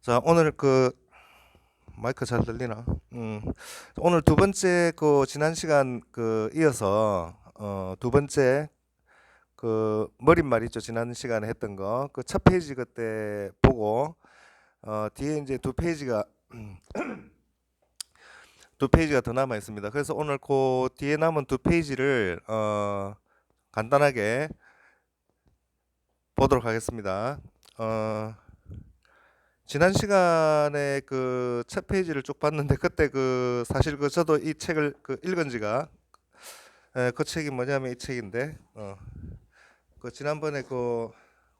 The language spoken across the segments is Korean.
자, 오늘 마이크 잘 들리나? 오늘 두 번째 지난 시간 이어서 두 번째 머릿말 있죠? 지난 시간에 했던 거 그 첫 페이지 그때 보고 뒤에 이제 두 페이지가 더 남아 있습니다. 그래서 오늘 그 뒤에 남은 두 페이지를 간단하게 보도록 하겠습니다. 지난 시간에 그 첫 페이지를 쭉 봤는데 그때 사실 저도 이 책을 읽은 지가 그 책이 뭐냐면 이 책인데 지난번에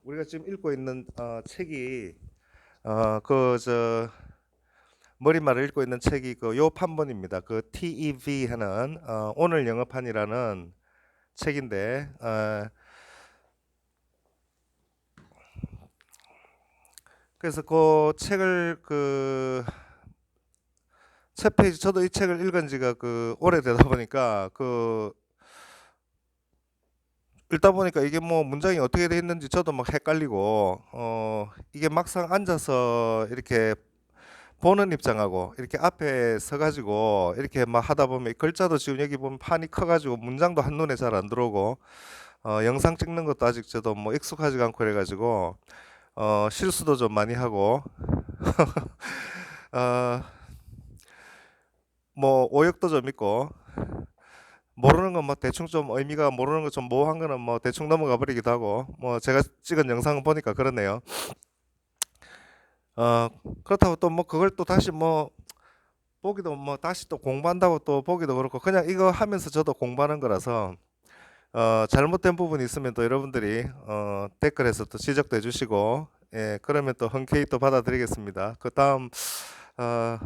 우리가 지금 읽고 있는 책이 저 머릿말을 읽고 있는 책이 요 판본입니다. TEV 하는 오늘 영어판이라는 책인데 그래서 그 책을 첫 페이지 저도 이 책을 읽은 지가 오래되다 보니까 읽다 보니까 이게 뭐 문장이 어떻게 돼 있는지 저도 막 헷갈리고 이게 막상 앉아서 이렇게 보는 입장하고 이렇게 앞에 서가지고 이렇게 막 하다 보면 이 글자도 지금 여기 보면 판이 커가지고 문장도 한눈에 잘 안 들어오고 영상 찍는 것도 아직 저도 뭐 익숙하지가 않고 그래가지고 실수도 좀 많이 하고 어, 뭐 오역도 좀 있고 모르는 건 뭐 대충 좀 의미가 모르는 거 좀 모호한 거는 뭐 대충 넘어가 버리기도 하고 뭐 제가 찍은 영상 보니까 그러네요. 어 그렇다고 또 뭐 그걸 또 다시 뭐 보기도 뭐 다시 또 공부한다고 또 보기도 그렇고 그냥 이거 하면서 저도 공부하는 거라서 잘못된 부분이 있으면 또 여러분들이 댓글에서 또 지적도 해주시고 예 그러면 또 흔쾌히 또 받아드리겠습니다. 그 다음 어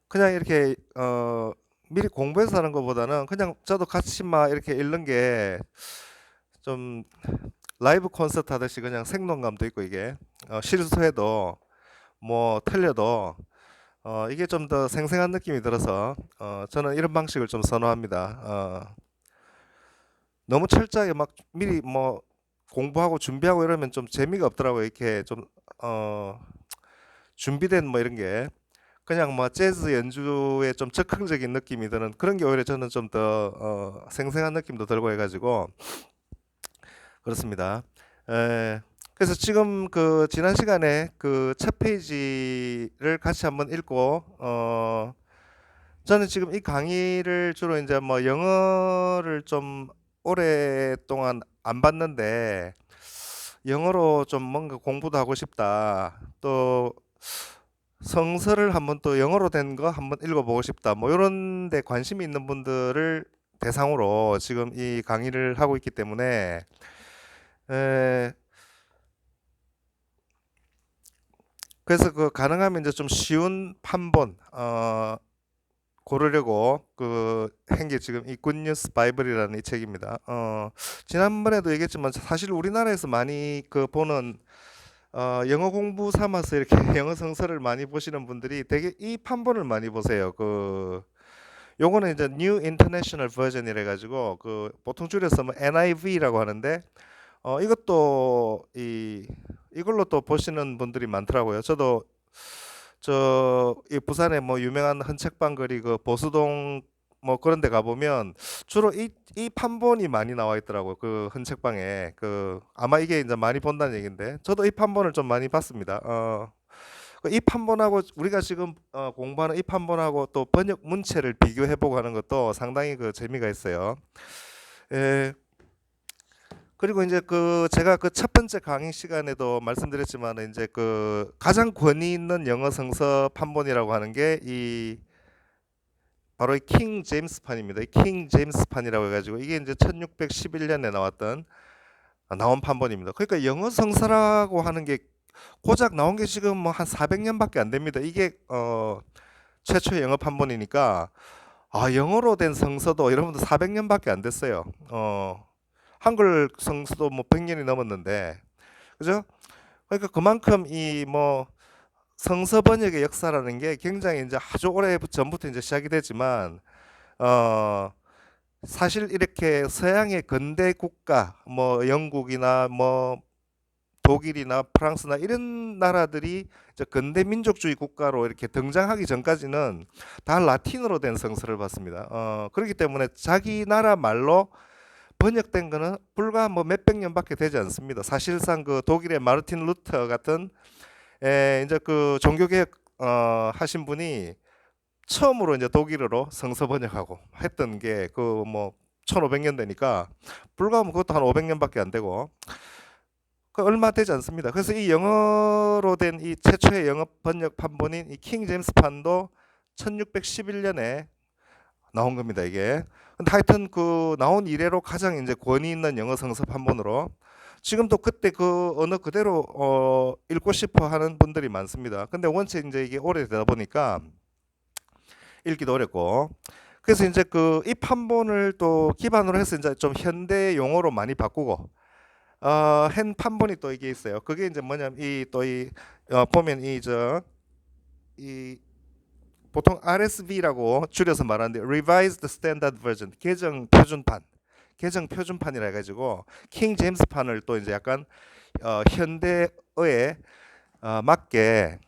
그냥 이렇게 미리 공부해서 하는 것보다는 그냥 저도 같이 막 이렇게 읽는 게 좀 라이브 콘서트 하듯이 그냥 생동감도 있고 이게 실수해도 뭐 틀려도 이게 좀 더 생생한 느낌이 들어서 저는 이런 방식을 좀 선호합니다. 너무 철저하게 막 미리 뭐 공부하고 준비하고 이러면 좀 재미가 없더라고요. 이렇게 좀 어, 준비된 뭐 이런 게 그냥 뭐 재즈 연주에 좀 즉흥적인 느낌이 드는 그런 게 오히려 저는 좀 더 생생한 느낌도 들고 해가지고 그렇습니다. 에, 그래서 지금 지난 시간에 첫 페이지를 같이 한번 읽고 저는 지금 이 강의를 주로 이제 뭐 영어를 좀 오랫동안 안 봤는데 영어로 좀 뭔가 공부도 하고 싶다. 또 성서를 한번 또 영어로 된 거 한번 읽어보고 싶다. 뭐 이런 데 관심이 있는 분들을 대상으로 지금 이 강의를 하고 있기 때문에 에, 그래서 가능하면 이제 좀 쉬운 판본 고르려고 한 게 지금 이 굿뉴스 바이블이라는 이 책입니다. 지난번에도 얘기했지만 사실 우리나라에서 많이 보는 영어 공부 삼아서 이렇게 영어 성서를 많이 보시는 분들이 되게 이 판본을 많이 보세요. 요거는 이제 New International Version이라 가지고 보통 줄여서 뭐 NIV라고 하는데 이것도 이걸로 또 보시는 분들이 많더라고요. 저도 이 부산에 뭐 유명한 헌책방 거리 보수동 뭐 그런 데 가보면 주로 이 판본이 많이 나와 있더라고요. 헌책방에 아마 이게 이제 많이 본다는 얘기인데 저도 이 판본을 좀 많이 봤습니다. 이 판본하고 우리가 지금 공부하는 이 판본하고 또 번역 문체를 비교해 보고 하는 것도 상당히 재미가 있어요. 예, 그리고 이제 제가 첫 번째 강의 시간에도 말씀드렸지만 이제 가장 권위 있는 영어 성서 판본이라고 하는 게 바로 이 킹 제임스 판입니다. 이 킹 제임스 판이라고 해가지고 이게 이제 1611년에 나온 판본입니다. 그러니까 영어 성서라고 하는 게 고작 나온 게 지금 뭐 한 400년밖에 안 됩니다. 이게 최초의 영어 판본이니까 영어로 된 성서도 여러분들 400년밖에 안 됐어요. 한글 성수도 뭐 100년이 넘었는데 그죠? 그러니까 그만큼 이 뭐 성서 번역의 역사라는 게 굉장히 이제 아주 오래 전부터 이제 시작이 되지만 어 사실 이렇게 서양의 근대 국가 뭐 영국이나 뭐 독일이나 프랑스나 이런 나라들이 근대 민족주의 국가로 이렇게 등장하기 전까지는 다 라틴어로 된 성서를 봤습니다. 그렇기 때문에 자기 나라 말로 번역된 거는 불과 뭐 몇백 년밖에 되지 않습니다. 사실상 그 독일의 마르틴 루터 같은 이제 그 종교개혁 하신 분이 처음으로 이제 독일어로 성서 번역하고 했던 게 그 뭐 1500년 되니까 불과 뭐 그것도 한 500년밖에 안 되고 그 얼마 되지 않습니다. 그래서 이 영어로 된 이 최초의 영어 번역 판본인 이 킹 제임스 판도 1611년에 나온 겁니다, 이게. 근데 하여튼 그 나온 이래로 가장 이제 권위 있는 영어 성서 판본으로 지금도 그때 그 언어 그대로 읽고 싶어 하는 분들이 많습니다. 근데 원체 이제 이게 오래되다 보니까 읽기도 어렵고 그래서 이제 그 이 판본을 또 기반으로 해서 이제 좀 현대 용어로 많이 바꾸고 한 판본이 또 이게 있어요. 그게 이제 뭐냐면 이 또 이 보면 이 보통 RSV라고 줄여서 말하는데 Revised Standard Version 개정 표준판이라 해가지고 킹 제임스 판을 또 이제 약간 현대어에 맞게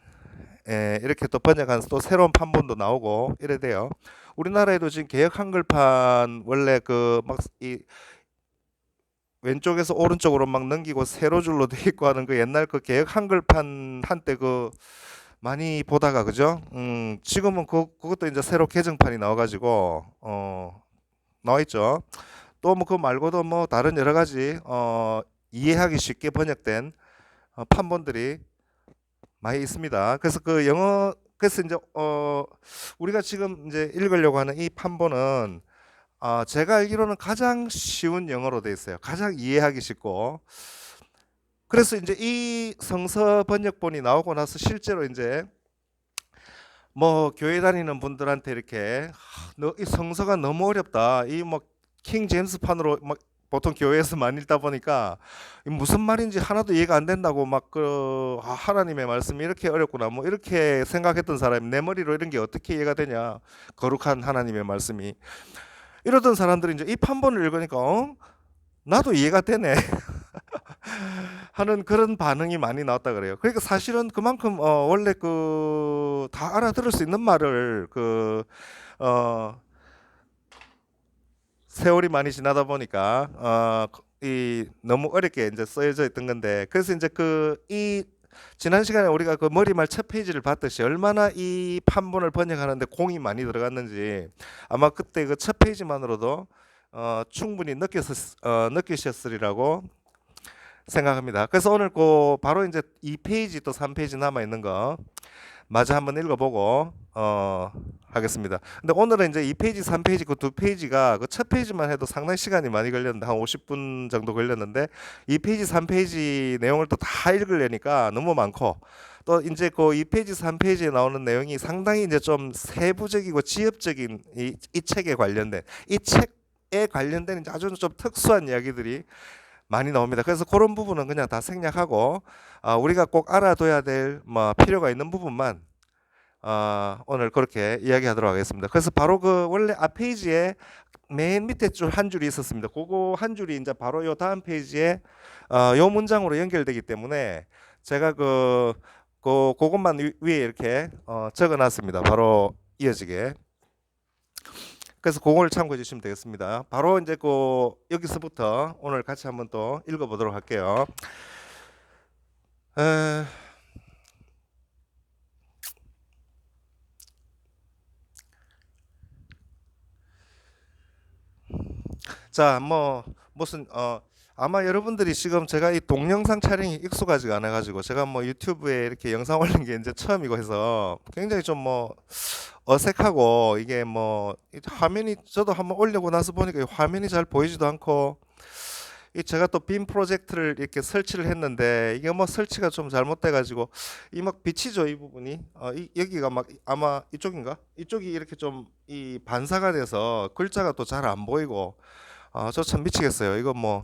이렇게 또 번역한 또 새로운 판본도 나오고 이래 돼요. 우리나라에도 지금 개역 한글판 원래 그 막 이 왼쪽에서 오른쪽으로 막 넘기고 세로줄로 돼 있고 하는 그 옛날 그 개역 한글판 한때 그 많이 보다가 그죠? 지금은 그것도 이제 새로 개정판이 나와가지고 나와 있죠. 또 뭐 그 말고도 뭐 다른 여러 가지 이해하기 쉽게 번역된 판본들이 많이 있습니다. 그래서 그 영어 그래서 이제 우리가 지금 이제 읽으려고 하는 이 판본은 제가 알기로는 가장 쉬운 영어로 돼 있어요. 가장 이해하기 쉽고. 그래서 이제 이 성서 번역본이 나오고 나서 실제로 이제 뭐 교회 다니는 분들한테 이렇게 이 성서가 너무 어렵다. 이 뭐 킹 제임스 판으로 막 보통 교회에서 많이 읽다 보니까 무슨 말인지 하나도 이해가 안 된다고 막 그 하나님의 말씀이 이렇게 어렵구나 뭐 이렇게 생각했던 사람이 내 머리로 이런 게 어떻게 이해가 되냐 거룩한 하나님의 말씀이 이러던 사람들이 이제 이 판본을 읽으니까 나도 이해가 되네 하는 그런 반응이 많이 나왔다 그래요. 그러니까 사실은 그만큼 원래 그 다 알아들을 수 있는 말을 그 세월이 많이 지나다 보니까 이 너무 어렵게 이제 쓰여져 있던 건데 그래서 이제 그 이 지난 시간에 우리가 그 머리말 첫 페이지를 봤듯이 얼마나 이 판본을 번역하는데 공이 많이 들어갔는지 아마 그때 그 첫 페이지만으로도 충분히 느끼셨으리라고 생각합니다. 그래서 오늘 그 바로 이제 2페이지 또 3페이지 남아 있는 거 마저 한번 읽어보고 하겠습니다. 근데 오늘은 이제 2페이지, 3페이지 그 두 페이지가 그 첫 페이지만 해도 상당히 시간이 많이 걸렸는데 한 50분 정도 걸렸는데 2페이지, 3페이지 내용을 또 다 읽으려니까 너무 많고 또 이제 그 2페이지, 3페이지에 나오는 내용이 상당히 이제 좀 세부적이고 지엽적인 이 책에 관련된 이 책에 관련된 이제 아주 좀 특수한 이야기들이 많이 나옵니다. 그래서 그런 부분은 그냥 다 생략하고 우리가 꼭 알아둬야 될 뭐 필요가 있는 부분만 오늘 그렇게 이야기하도록 하겠습니다. 그래서 바로 그 원래 앞 페이지에 맨 밑에 줄 한 줄이 있었습니다. 그거 한 줄이 이제 바로 요 다음 페이지에 요 문장으로 연결되기 때문에 제가 그것만 위에 이렇게 적어놨습니다. 바로 이어지게. 그래서 그걸 참고해 주시면 되겠습니다. 바로 이제 여기서부터 오늘 같이 한번 또 읽어보도록 할게요. 자, 뭐 무슨 아마 여러분들이 지금 제가 이 동영상 촬영이 익숙하지가 않아가지고 제가 뭐 유튜브에 이렇게 영상 올린 게 이제 처음이고 해서 굉장히 좀 뭐 어색하고 이게 뭐 화면이 저도 한번 올리고 나서 보니까 화면이 잘 보이지도 않고 이 제가 또 빔 프로젝트를 이렇게 설치를 했는데 이게 뭐 설치가 좀 잘못돼가지고 이 막 비치죠 이 부분이 여기가 막 아마 이쪽인가 이쪽이 이렇게 좀 이 반사가 돼서 글자가 또 잘 안 보이고 저 참 미치겠어요. 이거 뭐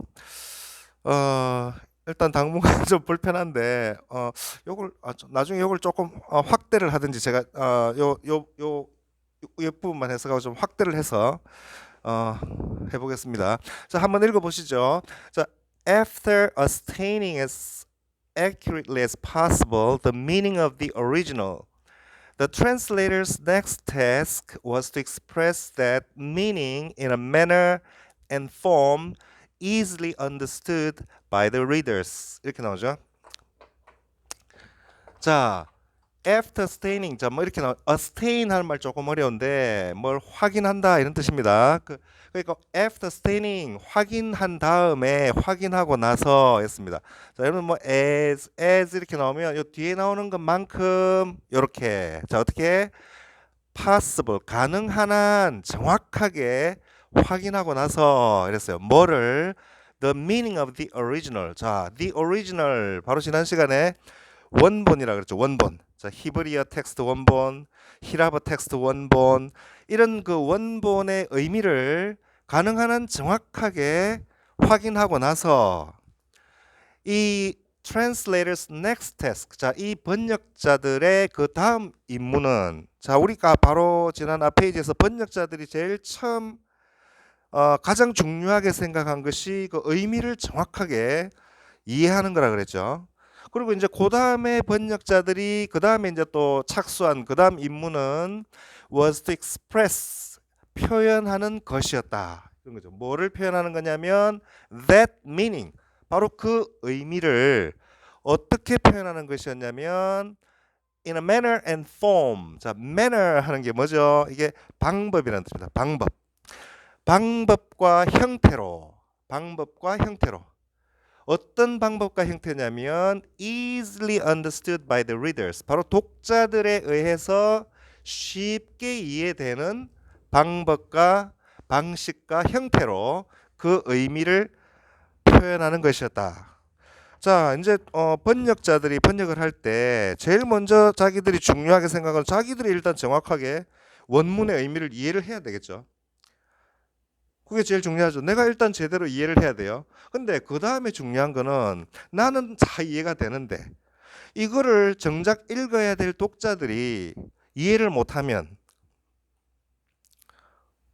일단 당분간 좀 불편한데 요걸 나중에 요걸 조금 확대를 하든지 제가 요 부분만 해서 좀 확대를 해서 해보겠습니다. 자, 한번 읽어보시죠. 자, after accurately as possible the meaning of the original. The translator's next task was to express that meaning in a manner and form easily understood by the readers. 이렇게 나오죠. 자, after staining, 자, 뭐 이렇게 나와. stain 하는 말 조금 어려운데 뭘 확인한다 이런 뜻입니다. 그러니까 after staining 확인한 다음에 확인하고 나서 했습니다. 자, 여러분 뭐 as 이렇게 나오면 요 뒤에 나오는 것만큼 이렇게 자 어떻게 possible 가능한 한 정확하게 확인하고 나서 이랬어요. 뭐를 the meaning of the original. 자, the original 바로 지난 시간에 원본이라 그랬죠. 원본. 자, 히브리어 텍스트 원본, 히라버 텍스트 원본 이런 그 원본의 의미를 가능한 한 정확하게 확인하고 나서 이 translators next task. 자, 이 번역자들의 그 다음 임무는 자, 우리가 바로 지난 앞 페이지에서 번역자들이 제일 처음 가장 중요하게 생각한 것이 그 의미를 정확하게 이해하는 거라 그랬죠. 그리고 이제 그 다음에 번역자들이 그 다음에 이제 또 착수한 그 다음 임무는 was to express 표현하는 것이었다. 이런 거죠. 뭐를 표현하는 거냐면 that meaning 바로 그 의미를 어떻게 표현하는 것이었냐면 in a manner and form. 자, manner 하는 게 뭐죠? 이게 방법이라는 뜻입니다. 방법. 방법과 형태로. 방법과 형태로. 어떤 방법과 형태냐면 easily understood by the readers. 바로 독자들에 의해서 쉽게 이해되는 방법과 방식과 형태로 그 의미를 표현하는 것이었다. 자, 이제 번역자들이 번역을 할 때 제일 먼저 자기들이 중요하게 생각하는 자기들이 일단 정확하게 원문의 의미를 이해를 해야 되겠죠. 그게 제일 중요하죠. 내가 일단 제대로 이해를 해야 돼요. 근데 그 다음에 중요한 거는 나는 다 이해가 되는데 이거를 정작 읽어야 될 독자들이 이해를 못하면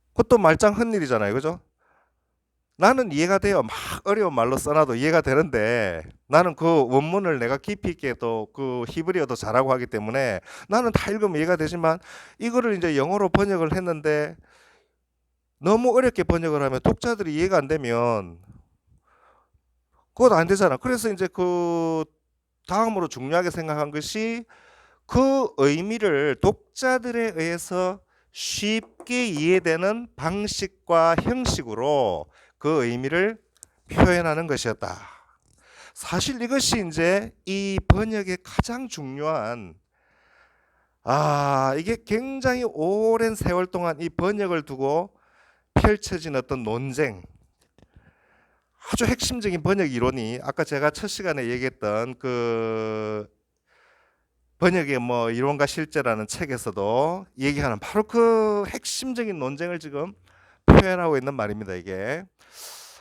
그것도 말짱 헛일이잖아요. 그죠? 나는 이해가 돼요. 막 어려운 말로 써놔도 이해가 되는데 나는 그 원문을 내가 깊이 있게 또 그 히브리어도 잘하고 하기 때문에 나는 다 읽으면 이해가 되지만 이거를 이제 영어로 번역을 했는데 너무 어렵게 번역을 하면 독자들이 이해가 안 되면 그것 안 되잖아. 그래서 이제 그 다음으로 중요하게 생각한 것이 그 의미를 독자들에 의해서 쉽게 이해되는 방식과 형식으로 그 의미를 표현하는 것이었다. 사실 이것이 이제 이 번역의 가장 중요한 이게 굉장히 오랜 세월 동안 이 번역을 두고 펼쳐진 어떤 논쟁, 아주 핵심적인 번역 이론이 아까 제가 첫 시간에 얘기했던 그 번역의 뭐 이론과 실제라는 책에서도 얘기하는 바로 그 핵심적인 논쟁을 지금 표현하고 있는 말입니다. 이게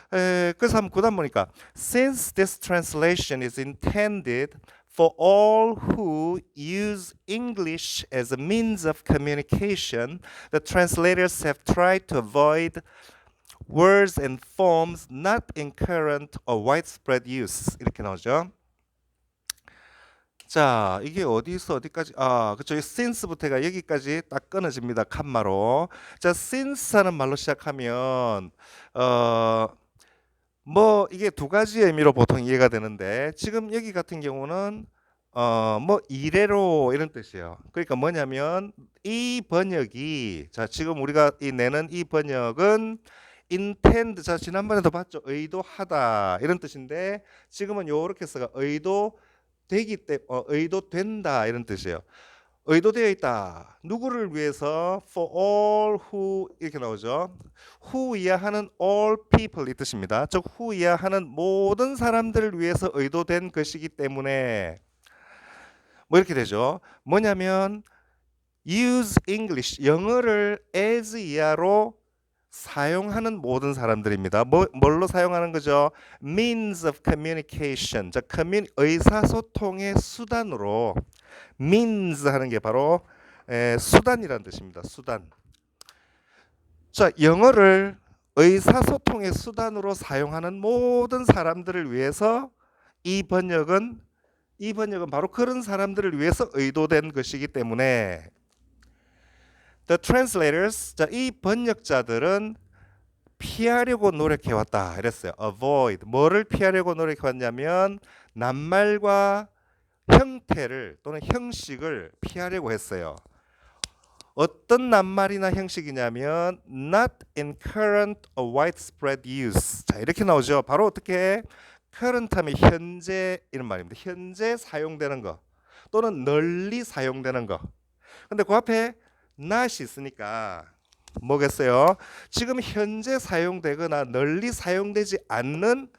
그래서 한번 그다음 보니까 since this translation is intended for all who use English as a means of communication, the translators have tried to avoid words and forms not in current or widespread use. 이렇게 나오죠. 자, 이게 어디서 어디까지 그쵸. since부터가 여기까지 딱 끊어집니다. 칸마로. 자, since 하는 말로 시작하면 뭐 이게 두 가지 의미로 보통 이해가 되는데 지금 여기 같은 경우는 뭐 이래로 이런 뜻이에요. 그러니까 뭐냐면 이 번역이 자 지금 우리가 내는 이 번역은 intend 자 지난번에도 봤죠. 의도하다 이런 뜻인데 지금은 요렇게 써가 의도되기 때문에 의도된다 이런 뜻이에요. 의도되어 있다. 누구를 위해서 for all who 이렇게 나오죠. who 이하하는 all people 이 뜻입니다. 즉 who 이하하는 모든 사람들을 위해서 의도된 것이기 때문에 뭐 이렇게 되죠. 뭐냐면 use English 영어를 as 이하로 사용하는 모든 사람들입니다. 뭘로 사용하는 거죠? means of communication. 자, 의사소통의 수단으로 means 하는 게 바로 수단이라는 뜻입니다. 수단. 자, 영어를 의사소통의 수단으로 사용하는 모든 사람들을 위해서 이 번역은 이 번역은 바로 그런 사람들을 위해서 의도된 것이기 때문에 The translators, 자, 이 번역자들은 피하려고 노력해왔다 이랬어요. Avoid, 뭐를 피하려고 노력해왔냐면 낱말과 형태를 또는 형식을 피하려고 했어요. 어떤 낱말이나 형식이냐면 not in current or widespread use. 자, 이렇게 나오죠. 바로 어떻게 current 하면 현재 이런 말입니다. 현재 사용되는 거 또는 널리 사용되는 거. 근데 그 앞에 not이 있으니까 뭐겠어요? 지금 현재 사용되거나 널리 사용되지 않는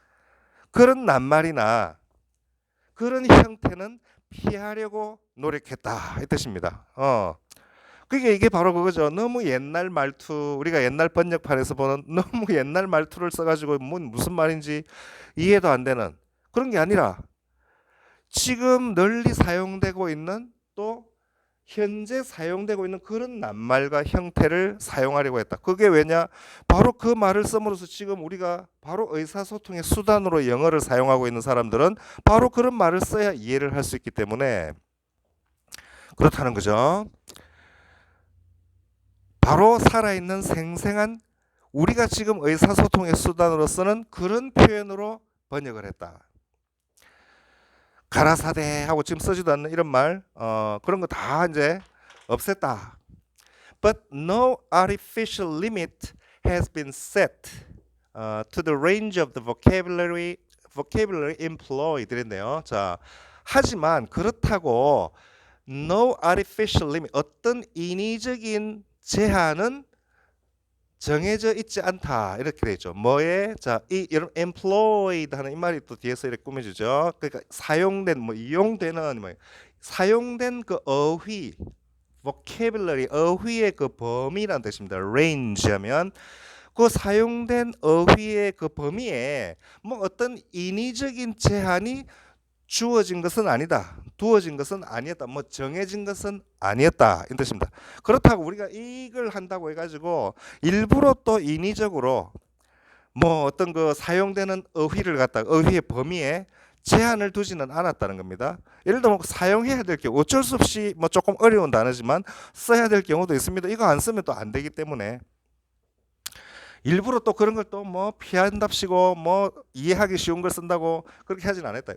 그런 낱말이나 그런 형태는 피하려고 노력했다 이 뜻입니다. 그게 이게 바로 그거죠. 너무 옛날 말투, 우리가 옛날 번역판에서 보는 너무 옛날 말투를 써가지고 무슨 말인지 이해도 안 되는 그런 게 아니라 지금 널리 사용되고 있는 또 현재 사용되고 있는 그런 낱말과 형태를 사용하려고 했다. 그게 왜냐? 바로 그 말을 씀으로써 지금 우리가 바로 의사소통의 수단으로 영어를 사용하고 있는 사람들은 바로 그런 말을 써야 이해를 할 수 있기 때문에 그렇다는 거죠. 바로 살아있는 생생한 우리가 지금 의사소통의 수단으로서는 그런 표현으로 번역을 했다. 가라사대 하고 지금 쓰지도 않는 이런 말 그런 거 다 이제 없앴다. But no artificial limit has been set to the range of the vocabulary employed 이랬네요. 자, 하지만 그렇다고 no artificial limit 어떤 인위적인 제한은 정해져 있지 않다 이렇게 되죠. 뭐에 자, 이 여러분 employed 하는 이 말이 또 뒤에서 이렇게 꾸며주죠. 그러니까 사용된 뭐 이용되는 뭐 사용된 그 어휘 vocabulary 어휘의 그 범위라는 뜻입니다. range 하면 그 사용된 어휘의 그 범위에 뭐 어떤 인위적인 제한이 주어진 것은 아니다. 두어진 것은 아니었다. 뭐 정해진 것은 아니었다. 이 뜻입니다. 그렇다고 우리가 이걸 한다고 해가지고 일부러 또 인위적으로 뭐 어떤 그 사용되는 어휘를 갖다가 어휘의 범위에 제한을 두지는 않았다는 겁니다. 예를 들면 사용해야 될 경우 어쩔 수 없이 뭐 조금 어려운 단어지만 써야 될 경우도 있습니다. 이거 안 쓰면 또 안 되기 때문에 일부러 또 그런 걸 또 뭐 피한답시고 뭐 이해하기 쉬운 걸 쓴다고 그렇게 하진 않았다.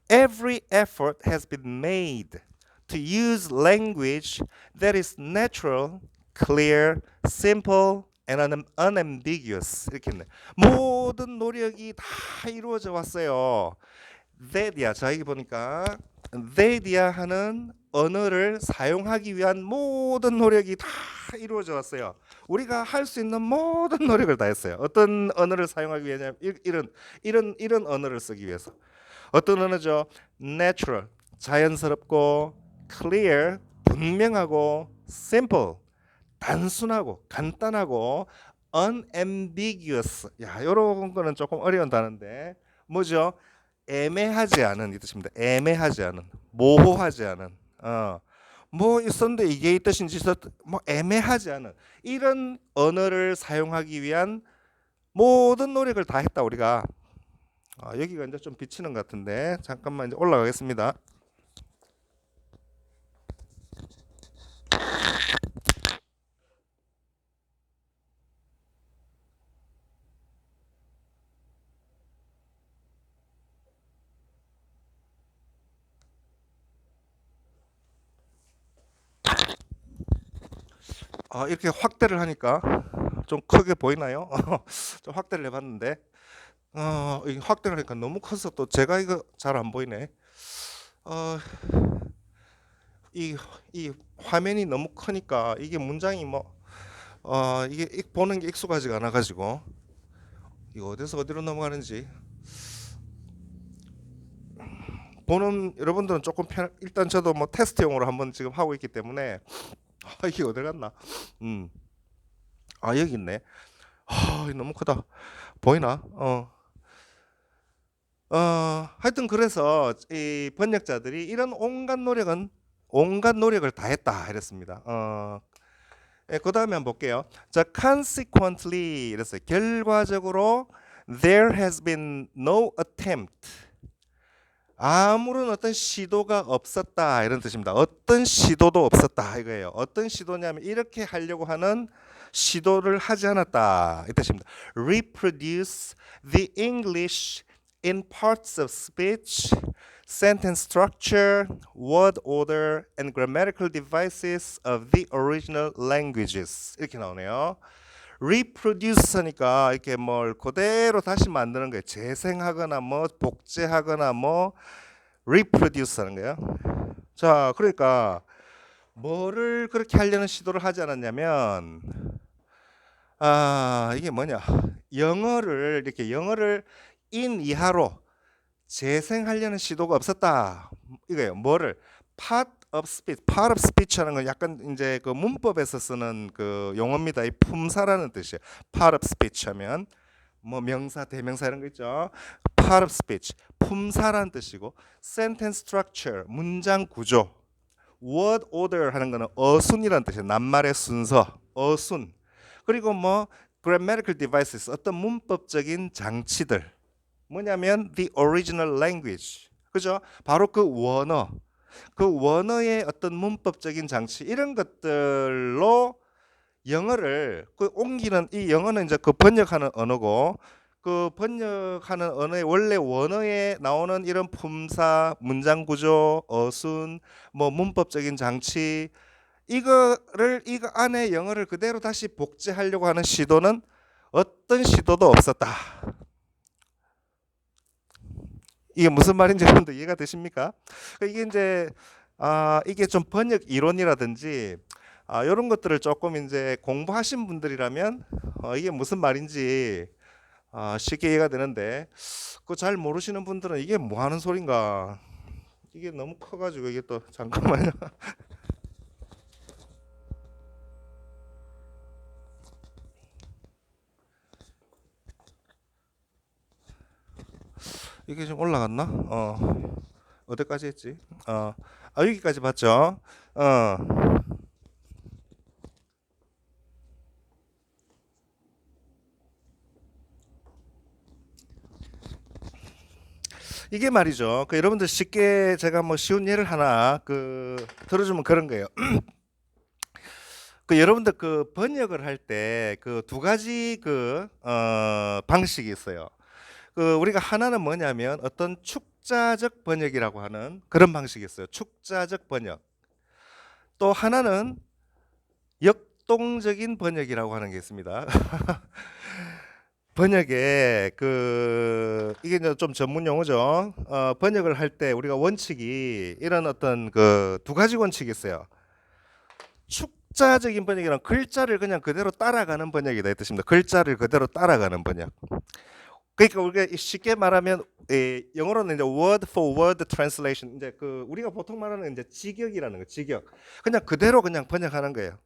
Every effort has been made to use language that is natural, clear, simple, and unambiguous. 이렇게 했네. 모든 노력이 다 이루어져 왔어요. that이야. 자, 여기 보니까 that이야 하는 언어를 사용하기 위한 모든 노력이 다 이루어져 왔어요. 우리가 할 수 있는 모든 노력을 다 했어요. 어떤 언어를 사용하기 위해냐면 이런 언어를 쓰기 위해서. 어떤 언어죠? natural, 자연스럽고 clear, 분명하고 simple, 단순하고 간단하고 unambiguous. 야, 이런 거는 조금 어려운 단어인데 뭐죠? 애매하지 않은 이 뜻입니다. 애매하지 않은, 모호하지 않은. 뭐 있었는데 이게 이 뜻인지 뭐 애매하지 않은 이런 언어를 사용하기 위한 모든 노력을 다 했다 우리가. 여기가 이제 좀 비치는 것 같은데 잠깐만 이제 올라가겠습니다. 이렇게 확대를 하니까 좀 크게 보이나요? 좀 확대를 해봤는데 이 확대를 하니까 너무 커서 또 제가 이거 잘 안 보이네. 이 화면이 너무 크니까 이게 문장이 뭐 이게 보는 게 익숙하지가 않아 가지고 이거 어디서 어디로 넘어가는지 보는 여러분들은 조금 일단 저도 뭐 테스트용으로 한번 지금 하고 있기 때문에 이게 어디 갔나? 여기 있네. 너무 크다. 보이나? 하여튼 그래서 이 번역자들이 이런 온갖 노력을 다 했다 이랬습니다. 그 다음에 한번 볼게요. 자, consequently 이랬어요. 결과적으로 there has been no attempt 아무런 어떤 시도가 없었다 이런 뜻입니다. 어떤 시도도 없었다 이거예요. 어떤 시도냐면 이렇게 하려고 하는 시도를 하지 않았다 이 뜻입니다. Reproduce the English in parts of speech, sentence structure, word order, and grammatical devices of the original languages 이렇게 나오네요. reproduce니까 이렇게 뭘 그대로 다시 만드는 거예요. 재생하거나 뭐 복제하거나 뭐 reproduce 하는 거예요. 자, 그러니까 뭐를 그렇게 하려는 시도를 하지 않았냐면 이게 뭐냐? 영어를 인 이하로 재생하려는 시도가 없었다. 이거예요. 뭐를 part of speech 하는 건 약간 이제 그 문법에서 쓰는 그 용어입니다. 이 품사라는 뜻이에요. part of speech 하면 뭐 명사, 대명사 이런 거 있죠. part of speech 품사라는 뜻이고 sentence structure 문장 구조 word order 하는 거는 어순이라는 뜻이에요. 낱말의 순서, 어순. 그리고 뭐 grammatical devices 어떤 문법적인 장치들. 뭐냐면 the original language. 그죠? 바로 그 원어. 그 원어의 어떤 문법적인 장치 이런 것들로 영어를 그 옮기는 이 영어는 이제 그 번역하는 언어고 그 번역하는 언어의 원래 원어에 나오는 이런 품사, 문장 구조, 어순, 뭐 문법적인 장치 이거 안에 영어를 그대로 다시 복제하려고 하는 시도는 어떤 시도도 없었다. 이게 무슨 말인지 여러분들 이해가 되십니까? 이게 이제 이게 좀 번역 이론이라든지 이런 것들을 조금 이제 공부하신 분들이라면 이게 무슨 말인지 쉽게 이해가 되는데 그 잘 모르시는 분들은 이게 뭐 하는 소린가? 이게 너무 커가지고 이게 또 잠깐만요. 이게 좀 올라갔나? 어디까지 했지? 여기까지 봤죠? 어. 이게 말이죠. 그 여러분들 쉽게 제가 뭐 쉬운 예를 하나 그 들어주면 그런 거예요. 그 여러분들 그 번역을 할 때 그 두 가지 그 방식이 있어요. 그 우리가 하나는 뭐냐면 어떤 축자적 번역이라고 하는 그런 방식이 있어요. 축자적 번역. 또 하나는 역동적인 번역이라고 하는 게 있습니다. 번역에 그 이게 이제 좀 전문 용어죠. 번역을 할 때 우리가 원칙이 이런 어떤 그 두 가지 원칙이 있어요. 축자적인 번역이란 글자를 그냥 그대로 따라가는 번역이다 이 뜻입니다. 글자를 그대로 따라가는 번역. 그러니까 우리가 쉽게 말하면 영어로는 이제 word for word translation 이제 그 우리가 보통 말하는 이제 직역이라는 거 직역 그냥 그대로 그냥 번역하는 거예요.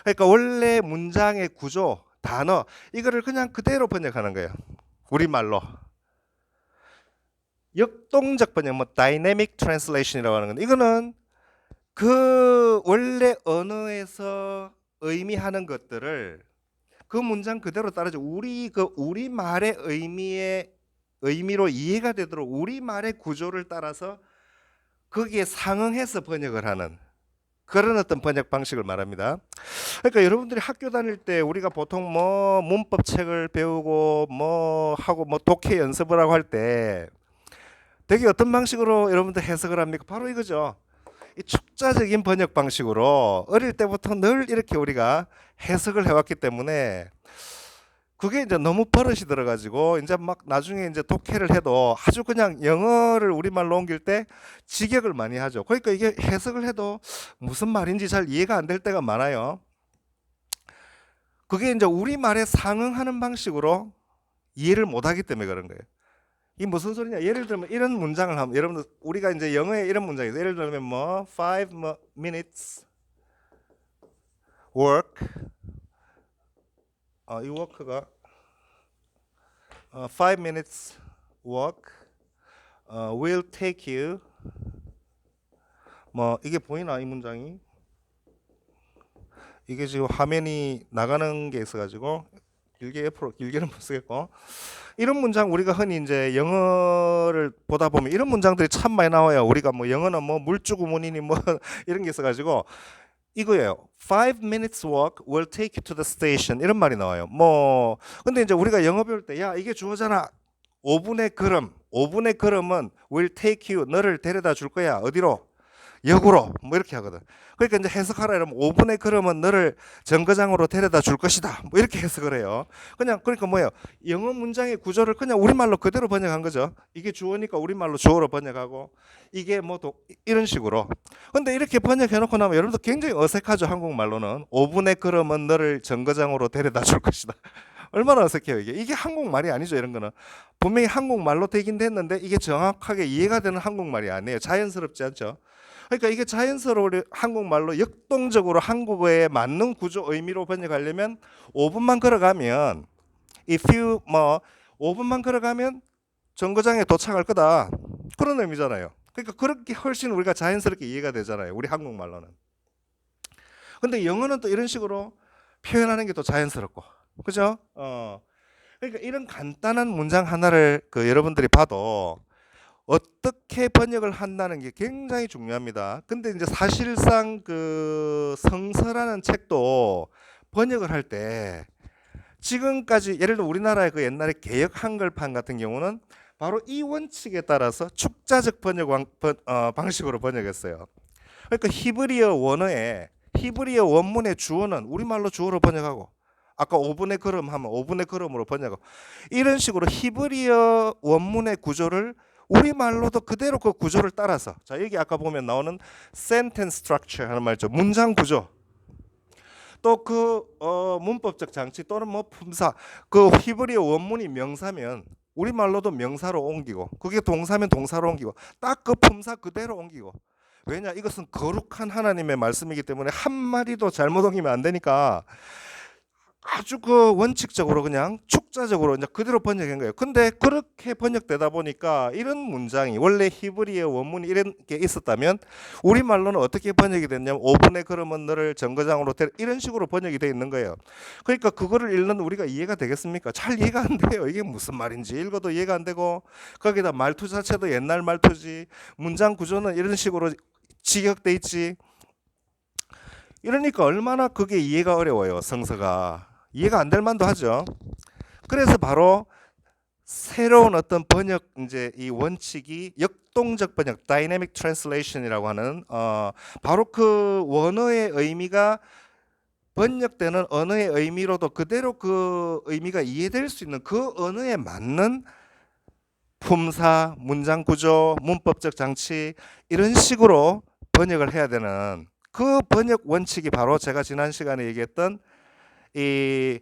그러니까 원래 문장의 구조 단어 이거를 그냥 그대로 번역하는 거예요. 우리말로. 역동적 번역 뭐 dynamic translation이라고 하는 건데 이거는 그 원래 언어에서 의미하는 것들을 그 문장 그대로 따라줘 우리 말의 의미로 이해가 되도록 우리 말의 구조를 따라서 거기에 상응해서 번역을 하는 그런 어떤 번역 방식을 말합니다. 그러니까 여러분들이 학교 다닐 때 우리가 보통 뭐 문법 책을 배우고 뭐 하고 뭐 독해 연습을 하고 할 때 되게 어떤 방식으로 여러분들 해석을 합니까? 바로 이거죠. 이 축자적인 번역 방식으로 어릴 때부터 늘 이렇게 우리가 해석을 해왔기 때문에 그게 이제 너무 버릇이 들어가지고 이제 막 나중에 이제 독해를 해도 아주 그냥 영어를 우리말로 옮길 때 직역을 많이 하죠. 그러니까 이게 해석을 해도 무슨 말인지 잘 이해가 안 될 때가 많아요. 그게 이제 우리말에 상응하는 방식으로 이해를 못 하기 때문에 그런 거예요. 이 무슨 소리냐? 예를 들면 이런 문장을 하면 여러분들 우리가 이제 영어에 이런 문장이 있어요. 예를 들면 뭐 5 minutes work 이 work가 5 minutes walk will take you 뭐 이게 보이나 이 문장이 이게 지금 화면이 나가는 게 있어가지고 길게 옆으로 길게는 못 쓰겠고 이런 문장 우리가 흔히 이제 영어를 보다 보면 이런 문장들이 참 많이 나와요. 우리가 뭐 영어는 뭐 물주구문이니 뭐 이런 게 있어가지고 이거예요. 5 minutes walk will take you to the station 이런 말이 나와요. 뭐 근데 이제 우리가 영어 배울 때 야 이게 주어잖아. 5분의 걸음. 5분의 걸음은 will take you 너를 데려다 줄 거야. 어디로? 역으로. 뭐 이렇게 하거든. 그러니까 이제 해석하라 이러면 5분의 걸음은 너를 정거장으로 데려다 줄 것이다. 뭐 이렇게 해석을 해요. 그냥 그러니까 뭐예요? 영어 문장의 구조를 그냥 우리말로 그대로 번역한 거죠. 이게 주어니까 우리말로 주어로 번역하고 이게 뭐 또 이런 식으로. 근데 이렇게 번역해 놓고 나면 여러분들 굉장히 어색하죠. 한국말로는 5분의 걸음은 너를 정거장으로 데려다 줄 것이다. 얼마나 어색해요 이게. 이게 한국말이 아니죠. 이런 거는 분명히 한국말로 되긴 됐는데 이게 정확하게 이해가 되는 한국말이 아니에요. 자연스럽지 않죠. 그러니까 이게 자연스러운 한국말로 역동적으로 한국어에 맞는 구조 의미로 번역하려면 5분만 걸어가면 if you 뭐 5분만 걸어가면 정거장에 도착할 거다. 그런 의미잖아요. 그러니까 그렇게 훨씬 우리가 자연스럽게 이해가 되잖아요. 우리 한국말로는. 근데 영어는 또 이런 식으로 표현하는 게 또 자연스럽고. 그죠? 그러니까 이런 간단한 문장 하나를 그 여러분들이 봐도 어떻게 번역을 한다는 게 굉장히 중요합니다. 근데 이제 사실상 그 성서라는 책도 번역을 할 때 지금까지 예를 들어 우리나라의 그 옛날에 개역 한글판 같은 경우는 바로 이 원칙에 따라서 축자적 방식으로 번역했어요. 그러니까 히브리어 원어에 히브리어 원문의 주어는 우리말로 주어로 번역하고 아까 5분의 걸음 하면 5분의 걸음으로 번역하고 이런 식으로 히브리어 원문의 구조를 우리말로도 그대로 그 구조를 따라서 자 여기 아까 보면 나오는 sentence structure 하는 말 있죠. 문장 구조 또 그 문법적 장치 또는 뭐 품사 그 히브리어 원문이 명사면 우리말로도 명사로 옮기고 그게 동사면 동사로 옮기고 딱 그 품사 그대로 옮기고 왜냐 이것은 거룩한 하나님의 말씀이기 때문에 한 마디도 잘못 옮기면 안 되니까 아주 그 원칙적으로 그냥 축자적으로 이제 그대로 번역한 거예요. 근데 그렇게 번역되다 보니까 이런 문장이 원래 히브리어 원문이 이런 게 있었다면 우리말로는 어떻게 번역이 됐냐면 5분의 걸음은 너를 정거장으로 이런 식으로 번역이 돼 있는 거예요. 그러니까 그거를 읽는 우리가 이해가 되겠습니까? 잘 이해가 안 돼요. 이게 무슨 말인지 읽어도 이해가 안 되고 거기다 말투 자체도 옛날 말투지 문장 구조는 이런 식으로 직역돼 있지. 이러니까 얼마나 그게 이해가 어려워요. 성서가. 이해가 안 될 만도 하죠. 그래서 바로 새로운 어떤 번역 이제 이 원칙이 역동적 번역, 다이내믹 트랜슬레이션이라고 하는 바로 그 원어의 의미가 번역되는 언어의 의미로도 그대로 그 의미가 이해될 수 있는 그 언어에 맞는 품사, 문장 구조, 문법적 장치 이런 식으로 번역을 해야 되는 그 번역 원칙이 바로 제가 지난 시간에 얘기했던 이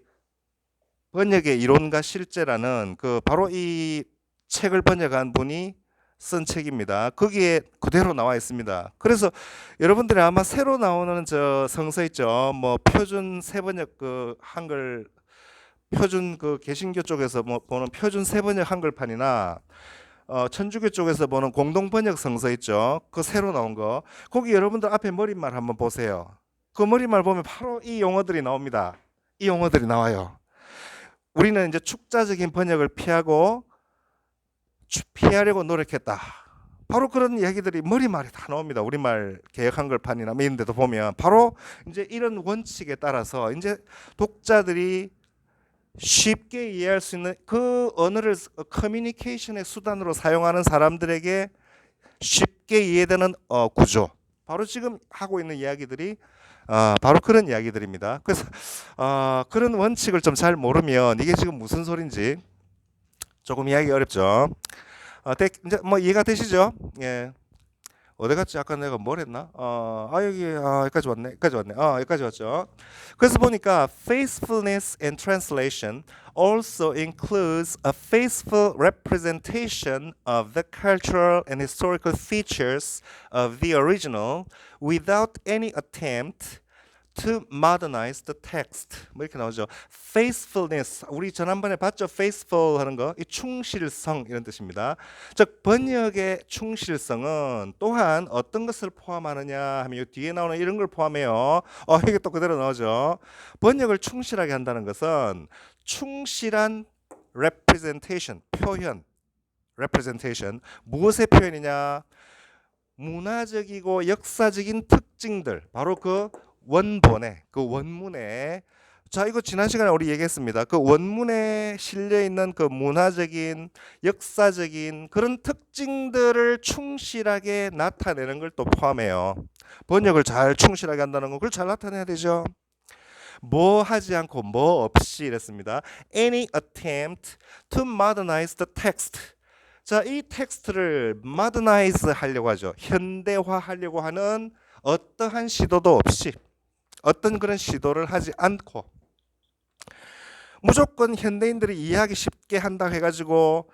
번역의 이론과 실제라는 그 바로 이 책을 번역한 분이 쓴 책입니다. 거기에 그대로 나와 있습니다. 그래서 여러분들이 아마 새로 나오는 저 성서 있죠. 뭐 표준 세번역 그 한글 표준 그 개신교 쪽에서 뭐 보는 표준 세번역 한글판이나 천주교 쪽에서 보는 공동 번역 성서 있죠. 그 새로 나온 거. 거기 여러분들 앞에 머릿말 한번 보세요. 그 머릿말 보면 바로 이 용어들이 나옵니다. 이 용어들이 나와요. 우리는 이제 축자적인 번역을 피하려고 노력했다. 바로 그런 이야기들이 머리말이 다 나옵니다. 우리말 개역 한글판이나 이런 데도 보면 바로 이제 이런 원칙에 따라서 이제 독자들이 쉽게 이해할 수 있는 그 언어를 커뮤니케이션의 수단으로 사용하는 사람들에게 쉽게 이해되는 구조. 바로 지금 하고 있는 이야기들이 바로 그런 이야기들입니다. 그래서 그런 원칙을 좀 잘 모르면 이게 지금 무슨 소린지 조금 이해하기 어렵죠. 이제 뭐 이해가 되시죠? 예. 어디 갔지? 아까 내가 뭘 했나? 여기까지 왔네. 여기까지 왔죠. 그래서 보니까 faithfulness in translation also includes a faithful representation of the cultural and historical features of the original without any attempt to modernize the text. 뭐 이렇게 나오죠. faithfulness. 우리 지난번에 봤죠? faithful 하는 거. 이 충실성 이런 뜻입니다. 즉 번역의 충실성은 또한 어떤 것을 포함하느냐 하면 이 뒤에 나오는 이런 걸 포함해요. 이게 또 그대로 나오죠. 번역을 충실하게 한다는 것은 충실한 representation, 표현, representation. 무엇의 표현이냐? 문화적이고 역사적인 특징들, 바로 그 원본에, 그 원문에, 자, 이거 지난 시간에 우리 얘기했습니다. 그 원문에 실려 있는 그 문화적인, 역사적인 그런 특징들을 충실하게 나타내는 걸 또 포함해요. 번역을 잘 충실하게 한다는 건 그걸 잘 나타내야 되죠. 뭐 하지 않고 뭐 없이 이랬습니다. Any attempt to modernize the text. 자, 이 텍스트를 modernize 하려고 하죠. 현대화하려고 하는 어떠한 시도도 없이, 어떤 그런 시도를 하지 않고, 무조건 현대인들이 이해하기 쉽게 한다 해가지고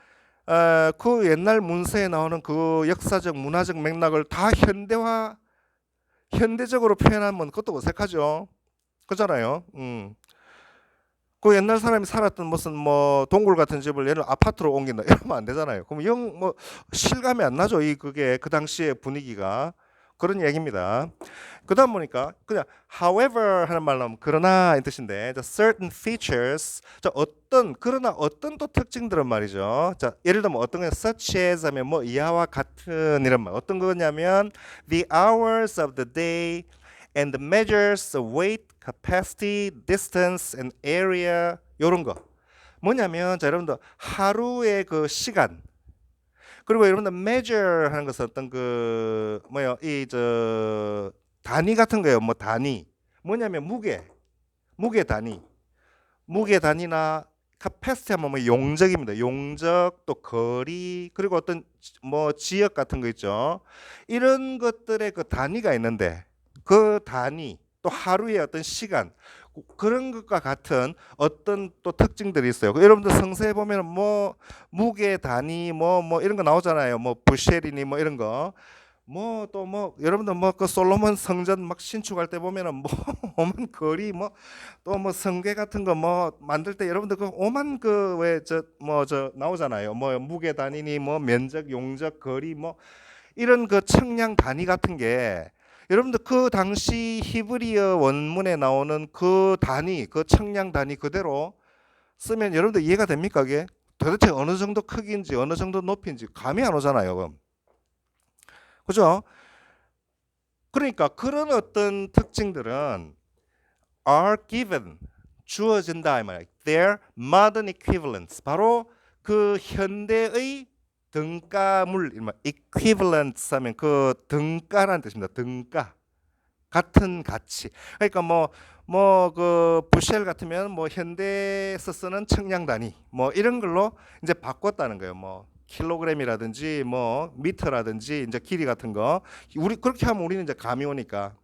그 옛날 문서에 나오는 그 역사적 문화적 맥락을 다 현대적으로 표현하면 그것도 어색하죠. 그잖아요. 그 옛날 사람이 살았던 무슨 뭐 동굴 같은 집을 얘를 아파트로 옮긴다 이러면 안 되잖아요. 그럼 영 뭐 실감이 안 나죠. 이 그게 그 당시의 분위기가. 그런 얘기입니다. 그다음 보니까 그냥 however 하는 말 나오면 그러나 이 뜻인데, the certain features, 자, 그러나 어떤 또 특징들은 말이죠. 자, 예를 들면 어떤 거 such as 하면 뭐 이하와 같은 이런 말. 어떤 거냐면 the hours of the day and the measures of weight, capacity, distance and area, 요런 거. 뭐냐면 자, 여러분들 하루의 그 시간, 그리고 여러분들 measure 하는 것은 어떤 그 뭐요, 이 저 단위 같은 거예요. 뭐 단위. 뭐냐면 무게 단위나 capacity 하면 뭐 용적입니다. 용적, 또 거리, 그리고 어떤 뭐 지역 같은 거 있죠. 이런 것들의 그 단위가 있는데, 그 단위, 또 하루의 어떤 시간, 그런 것과 같은 어떤 또 특징들이 있어요. 여러분들 성서에 보면 뭐 무게 단위 뭐 이런 거 나오잖아요. 뭐 부셰리니 뭐 이런 거. 뭐 또 뭐 여러분들 뭐 그 솔로몬 성전 막 신축할 때 보면은 뭐 오만 거리 뭐 또 뭐 성계 같은 거 뭐 만들 때 여러분들 그 오만 그 왜 저 나오잖아요. 뭐 무게 단위니 뭐 면적, 용적, 거리 뭐 이런 그 측량 단위 같은 게, 여러분들 그 당시 히브리어 원문에 나오는 그 단위, 그 측량 단위 그대로 쓰면 여러분들 이해가 됩니까? 그게 도대체 어느 정도 크기인지 어느 정도 높이인지 감이 안 오잖아요. 그럼. 그죠? 그러니까 그런 어떤 특징들은 are given, 주어진다 이 말이에요. Their modern equivalents, 바로 그 현대의 등가물, equivalents 하면 그 등가라는 뜻입니다. 등가, 같은 가치. 그러니까 뭐 그 부쉘 같으면 뭐 현대에서 쓰는 측량 단위 뭐 이런 걸로 이제 바꿨다는 거예요. 뭐 킬로그램이라든지 뭐 미터라든지 이제 길이 같은 거, 우리 그렇게 하면 우리는 이제 감이 오니까.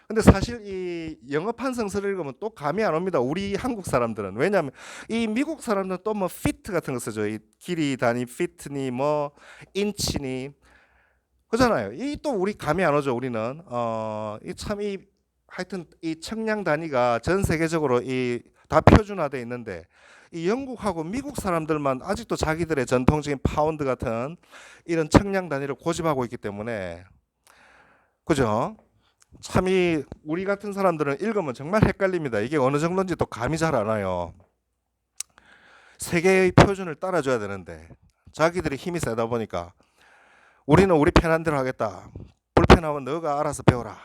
근데 사실 이 영어판 성서를 읽으면 또 감이 안 옵니다. 우리 한국 사람들은. 왜냐하면 이 미국 사람들은 또 뭐 피트 같은 거 쓰죠. 이 길이 단위 피트니 뭐 인치니 그잖아요. 이 또 우리 감이 안 오죠. 우리는 이 하여튼 이 측량 단위가 전 세계적으로 이 다 표준화돼 있는데, 이 영국하고 미국 사람들만 아직도 자기들의 전통적인 파운드 같은 이런 측량 단위를 고집하고 있기 때문에, 그죠? 참 이 우리 같은 사람들은 읽으면 정말 헷갈립니다. 이게 어느 정도인지 또 감이 잘 안 와요. 세계의 표준을 따라줘야 되는데 자기들이 힘이 세다 보니까 우리는 우리 편한 대로 하겠다. 불편하면 너가 알아서 배워라.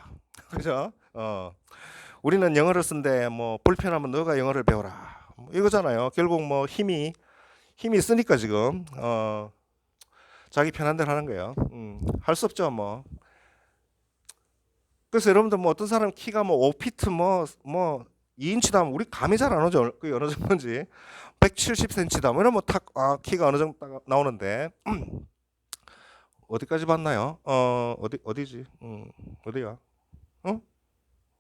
그죠? 우리는 영어를 쓴데 뭐 불편하면 너가 영어를 배워라. 이거잖아요. 결국 뭐 힘이 있으니까 지금 자기 편한 대로 하는 거예요. 할 수 없죠, 뭐. 그래서 여러분들 뭐 어떤 사람 키가 뭐 5피트 뭐 2인치다 하면 우리 감이 잘 안 오죠. 그게 어느 정도인지. 170cm다 뭐 이러면 탁 키가 어느 정도 딱 나오는데 어디까지 봤나요? 어디지? 어디야?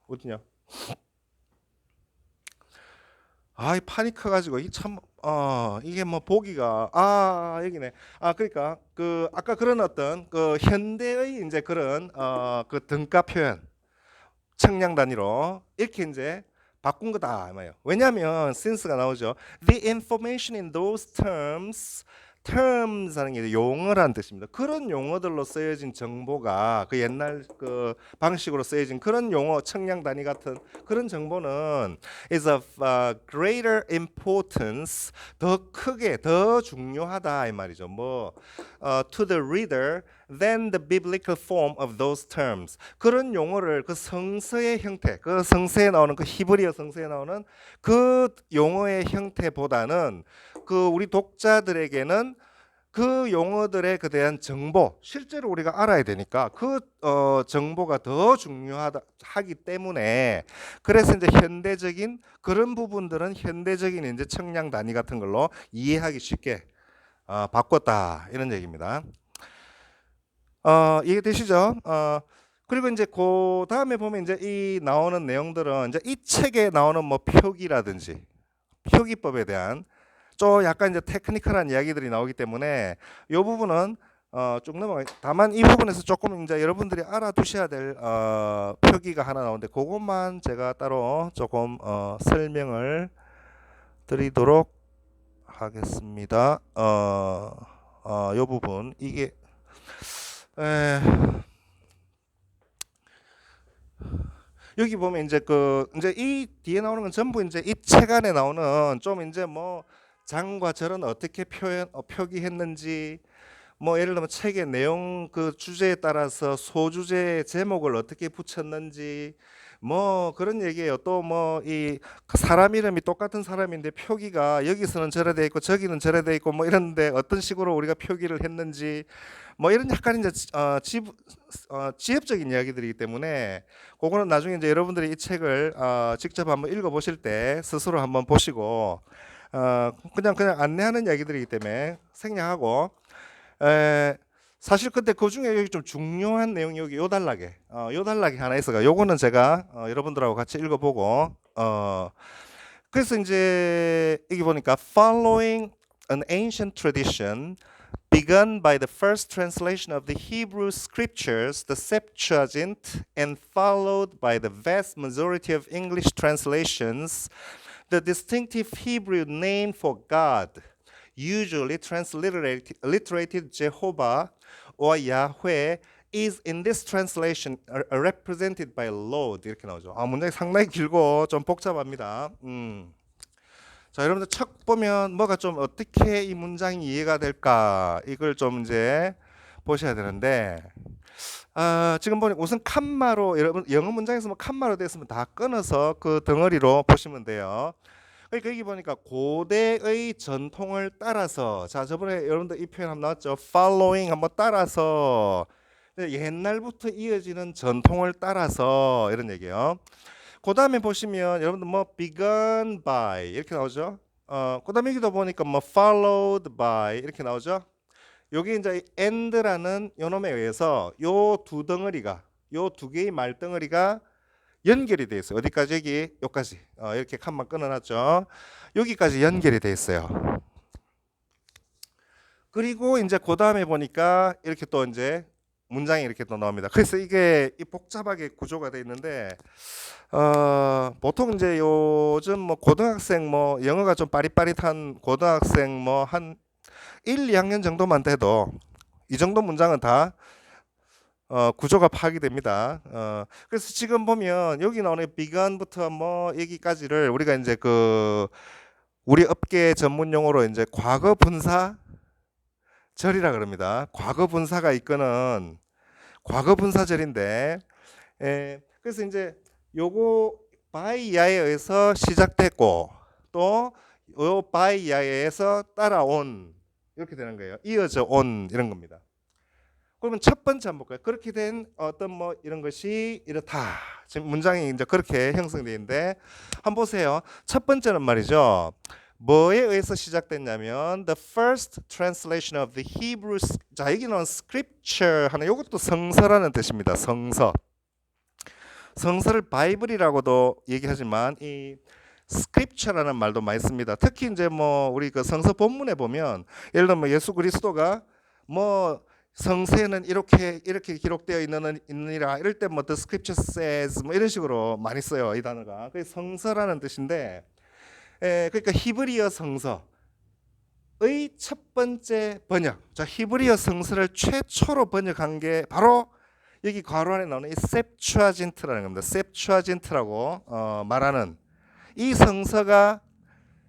어디냐? 이 판이 커가지고 이 참 이게 뭐 보기가 여기네. 그러니까 그 아까 그런 어떤 그 현대의 이제 그런 그 등가 표현, 측량 단위로 이렇게 이제 바꾼 거다 말이에요. 왜냐하면 since가 나오죠. The information in those terms terms라는 게 용어라는 뜻입니다. 그런 용어들로 쓰여진 정보가 그 옛날 그 방식으로 쓰여진 그런 용어, 청량 단위 같은 그런 정보는 is of greater importance, 더 크게, 더 중요하다 이 말이죠. to the reader than the biblical form of those terms. 그런 용어를 그 성서의 형태, 그 성서에 나오는 그 히브리어 성서에 나오는 그 용어의 형태보다는 그 우리 독자들에게는 그 용어들에 그 대한 정보, 실제로 우리가 알아야 되니까 그 정보가 더 중요하다 하기 때문에 그래서 이제 현대적인 그런 부분들은 현대적인 이제 청량 단위 같은 걸로 이해하기 쉽게 바꿨다 이런 얘기입니다. 이해되시죠? 그리고 이제 그 다음에 보면 이제 이 나오는 내용들은 이제 이 책에 나오는 뭐 표기라든지 표기법에 대한 좀 약간 이제 테크니컬한 이야기들이 나오기 때문에 이 부분은 쭉 넘어가. 다만 이 부분에서 조금 이제 여러분들이 알아두셔야 될 표기가 하나 나오는데 그것만 제가 따로 조금 설명을 드리도록 하겠습니다. 이 부분 이게 여기 보면 이제 이제 이 뒤에 나오는 건 전부 이제 이 책 안에 나오는 좀 이제 뭐 장과 절은 어떻게 표기했는지 뭐 예를 들면 책의 내용 그 주제에 따라서 소주제 제목을 어떻게 붙였는지 뭐 그런 얘기예요. 또 뭐 이 사람 이름이 똑같은 사람인데 표기가 여기서는 저래 돼 있고 저기는 저래 돼 있고 뭐 이런데 어떤 식으로 우리가 표기를 했는지 뭐 이런 약간 이제 지엽적인 이야기들이기 때문에 그거는 나중에 이제 여러분들이 이 책을 직접 한번 읽어 보실 때 스스로 한번 보시고 그냥 안내하는 이야기들이기 때문에 생략하고 사실 근데 그 중에 여기 좀 중요한 내용이 여기 요 단락에 하나 있어가 요거는 제가 여러분들하고 같이 읽어보고 그래서 이제 여기 보니까 following an ancient tradition begun by the first translation of the Hebrew scriptures, the Septuagint, and followed by the vast majority of English translations, the distinctive Hebrew name for God, usually transliterated Jehovah or Yahweh, is in this translation represented by Lord. 이렇게 나오죠. 문장이 상당히 길고 좀 복잡합니다. 자, 여러분들 책 보면 뭐가 좀 어떻게 이 문장이 이해가 될까 이걸 좀 이제 보셔야 되는데 지금 보니 우선 칸마로 여러분 영어 문장에서 뭐 칸마로 됐으면 다 끊어서 그 덩어리로 보시면 돼요. 그러니까 여기 보니까 고대의 전통을 따라서 자 저번에 여러분들 이 표현 한번 나왔죠. following 한번 따라서 옛날부터 이어지는 전통을 따라서 이런 얘기예요. 그 다음에 보시면 여러분들 뭐 begun by 이렇게 나오죠. 그 다음에 여기도 보니까 뭐 followed by 이렇게 나오죠. 여기 이제 and라는 요놈에 의해서 요 두 덩어리가 요 두 개의 말덩어리가 연결이 돼 있어요. 어디까지? 여기까지 이렇게 칸만 끊어놨죠. 여기까지 연결이 돼 있어요. 그리고 이제 그 다음에 보니까 이렇게 또 이제 문장이 이렇게 또 나옵니다. 그래서 이게 복잡하게 구조가 돼 있는데 보통 이제 요즘 뭐 고등학생 뭐 영어가 좀 빠릿빠릿한 고등학생 뭐 한 1, 2학년 정도만 돼도 이 정도 문장은 다 구조가 파악이 됩니다. 그래서 지금 보면 여기 나오는 begun부터 뭐 여기까지를 우리가 이제 우리 업계 전문 용어로 이제 과거 분사 절이라 그럽니다. 과거 분사가 이끄는 과거 분사절인데 그래서 이제 요거 바이야에 의해서 시작됐고 또 요 바이야에서 따라온 이렇게 되는 거예요. 이어져 온 이런 겁니다. 그러면 첫 번째 한번 볼까요? 그렇게 된 어떤 뭐 이런 것이 이렇다. 지금 문장이 이제 그렇게 형성되어 있는데 한번 보세요. 첫 번째는 말이죠. 뭐에 의해서 시작됐냐면 the first translation of the Hebrew 자 여기 나온 scripture 하는 이것도 성서라는 뜻입니다. 성서를 바이블이라고도 얘기하지만 이 scripture라는 말도 많이 씁니다. 특히 이제 뭐 우리 그 성서 본문에 보면 예를 들면 뭐 예수 그리스도가 뭐 성서에는 이렇게 기록되어 있느니라 이럴 때 뭐 the scripture says 뭐 이런 식으로 많이 써요. 이 단어가. 그게 성서라는 뜻인데 그러니까 히브리어 성서 첫 번째 번역, 자 히브리어 성서를 최초로 번역한 게 바로 여기 괄호 안에 나오는 이 셉추아진트라는 겁니다. 셉추아진트라고 말하는 이 성서가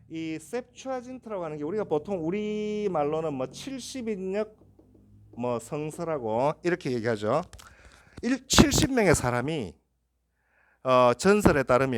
이 셉추아진트라고 하는 게 우리가 보통 우리 말로는 뭐 70인역 뭐 성서라고 이렇게 얘기하죠. 70명의 사람이 전설에 따르면